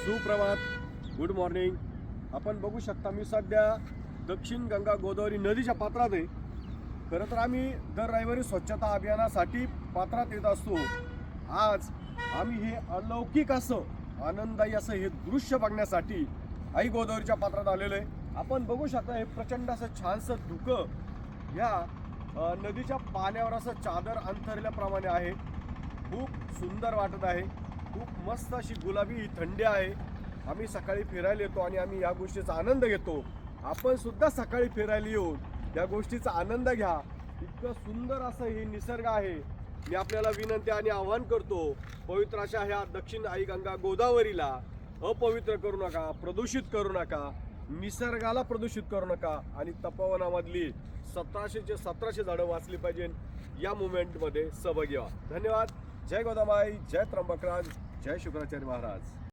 सुप्रभात, good morning. आपण बघू शकता मी सध्या दक्षिण गंगा गोदावरी नदीच्या पात्रात आहे. खरं तर आम्ही दर रविवारी स्वच्छता अभियानासाठी पात्रात येत असतो. आज आम्ही हे अलौकिक असं आनंददायी असं हे दृश्य बघण्यासाठी आई गोदावरीच्या पात्रात आलेलो आहे. आपण बघू शकता हे प्रचंड असं छानसं धुकं ह्या नदीच्या पाण्यावर असं चादर अंथरल्याप्रमाणे आहे. खूप सुंदर वाटत आहे. खूप मस्त अशी गुलाबी थंडी आहे. आम्ही सकाळी फिरायला येतो आणि आम्ही या गोष्टीचा आनंद घेतो. आपण सुद्धा सकाळी फिरायला येऊन या गोष्टीचा आनंद घ्या. इतकं सुंदर असं हे निसर्ग आहे. मी आपल्याला विनंती आणि आवाहन करतो, पवित्र अशा ह्या दक्षिण आई गंगा गोदावरीला अपवित्र करू नका, प्रदूषित करू नका, निसर्गाला प्रदूषित करू नका आणि तपोवनामधली 1700 झाडं वाचली पाहिजे. या मुवमेंटमध्ये सहभागी व्हा. धन्यवाद. जय गोदामाई, जय त्र्यंबकराज, जय शुक्राचार्य महाराज.